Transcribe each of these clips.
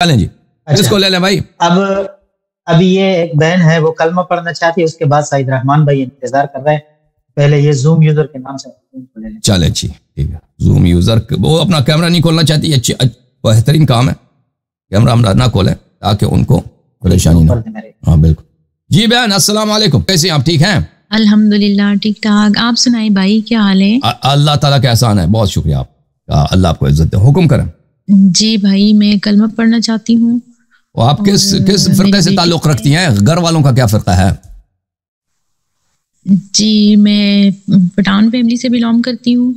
چلیں جی اس کو لے لیں بھائی. ابھی یہ ایک بہن ہے وہ کلمہ پڑھنا چاہتی ہے, اس کے بعد سعید رحمان بھائی انتظار کر رہے ہیں. پہلے یہ زوم یوزر کے نام سے لے لیں. چلیں جی ٹھیک ہے. زوم یوزر وہ اپنا کیمرہ نہیں کھولنا چاہتی, اچھی بہترین کام ہے, کیمرہ ہم نہ کھولیں تاکہ ان کو پریشانی نہ. ہاں بالکل. جی بہن السلام علیکم, کیسے آپ ٹھیک ہیں؟ الحمدللہ ٹھیک ٹھاک. آپ سنائیں بھائی کیا حال ہے؟ اللہ تعالیٰ کا احسان ہے, بہت شکریہ آپ کا, اللہ آپ کو عزت دے. حکم کریں. جی بھائی میں کلمہ پڑھنا چاہتی ہوں. آپ کس فرقے سے تعلق رکھتی ہیں؟ گھر والوں کا کیا فرقہ ہے؟ جی میں پٹھان فیملی سے بلانگ کرتی ہوں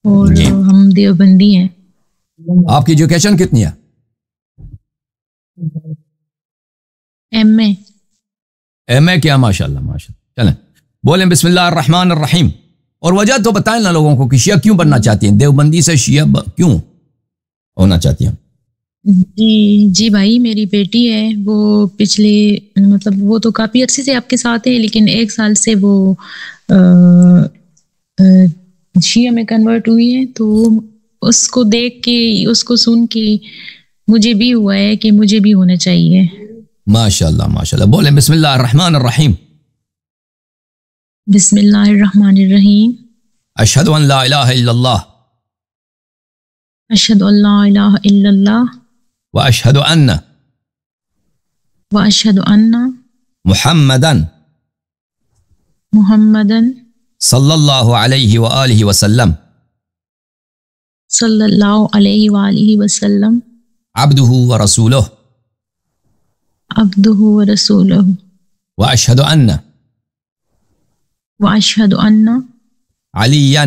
اور ہم دیوبندی ہیں. آپ کی ایجوکیشن کتنی ہے؟ ایم اے کیا, ماشاءاللہ ماشاءاللہ. چلیں بولیں بسم اللہ الرحمن الرحیم. اور وجہ تو بتائیں نا لوگوں کو کہ شیعہ کیوں بننا چاہتی ہیں, دیوبندی سے شیعہ کیوں ہونا چاہتی ہیں؟ جی بھائی میری بیٹی ہے, وہ پچھلے مطلب وہ تو کافی عرصے سے آپ کے ساتھ ہے, لیکن 1 سال سے وہ شیعہ میں کنورٹ ہوئی ہے. تو اس کو دیکھ کے, اس کو سن کے مجھے بھی ہوا ہے کہ مجھے بھی ہونا چاہیے. ماشاءاللہ ماشاءاللہ. بولیں بسم اللہ الرحمن الرحیم. بسم اللہ الرحمن الرحیم. اشہد ان لا الہ الا اللہ. اشہد ان لا الہ الا اللہ. واشہد ان محمدن صلی اللہ علیہ وآلہ وسلم عبدہ ورسولہ واشہد ان علیا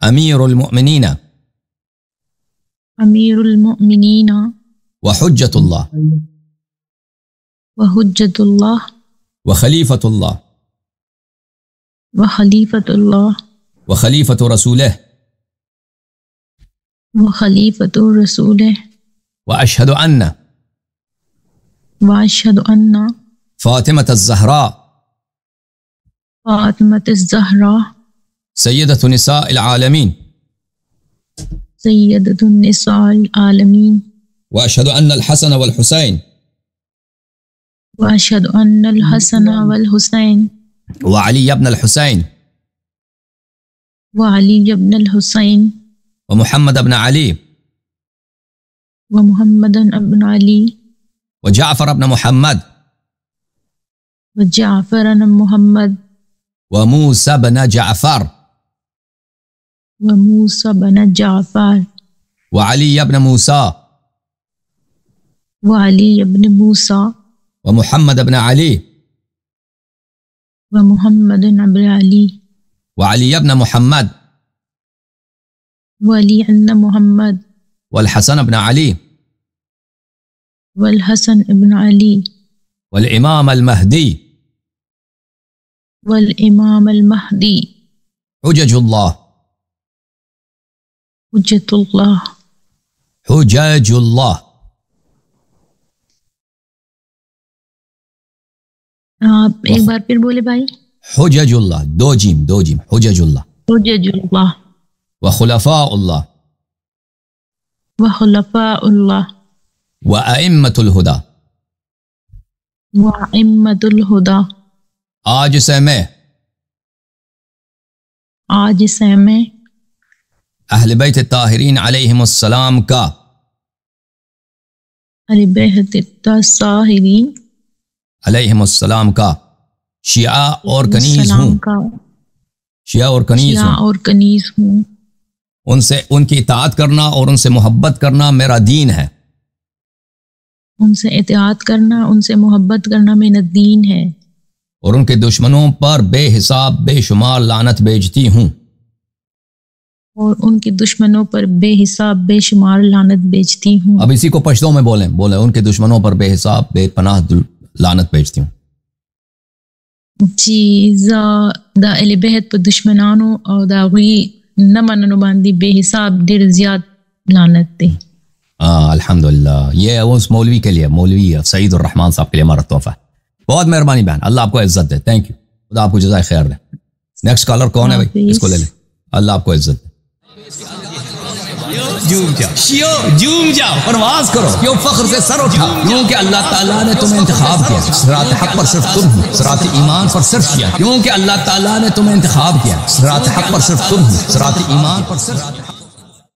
امیر المؤمنین وحجت اللہ وخلیفۃ اللہ وخلیفۃ رسولہ واشہد ان فاطمۃ الزہراء سیدۃ نساء العالمین واشہد ان الحسن والحسین وعلی ابن الحسین ومحمد ابن علی وجعفر ابن محمد وموسى بن جعفر وعلي بن موسى ومحمد بن علي وعلي بن محمد والحسن بن علي والإمام المهدي حجج الله آپ ایک بار پھر بولے بھائی. حجج اللہ, دو جیم حجج اللہ وخلفاء اللہ وأئمة الہدى. آج سے میں اہل بیت الطاہرین علیہم السلام کا شیعہ اور کنیز ہوں. ان کی اطاعت کرنا اور ان سے محبت کرنا میرا دین ہے. میرا دین ہے. اور ان کے دشمنوں پر بے حساب بے شمار لعنت بھیجتی ہوں. اب اسی کو پشتوں میں بولیں ان کے دشمنوں پر بے حساب بے پناہ لعنت بھیجتی ہوں. جی دا اہل بیت پر دشمنانو او دا غوی نمانو باندی بے حساب دیر زیاد لعنت دے. الحمدللہ. یہ اس مولوی کے لیے, مولوی سعید الرحمان صاحب کے لیے ہمارا تحفہ. بہت مہربانی بہن, اللہ آپ کو عزت دے. تھینک یو, خدا آپ کو جزائے خیر دے. نیکسٹ کالر کون ہے بھائی؟ اس کو لے لیں. اللہ آپ کو عزت دے. جھوم جاؤ، شیو جھوم جاؤ، پرواز کرو، کیوں فخر سے سر اٹھاؤ، کیونکہ اللہ تعالیٰ نے تمہیں انتخاب کیا، صراط حق پر صرف تم ہو، صراط ایمان پر صرف کیا، کیونکہ اللہ تعالیٰ نے تمہیں انتخاب کیا، صراط حق پر صرف تم ہو، صراط ایمان پر صرف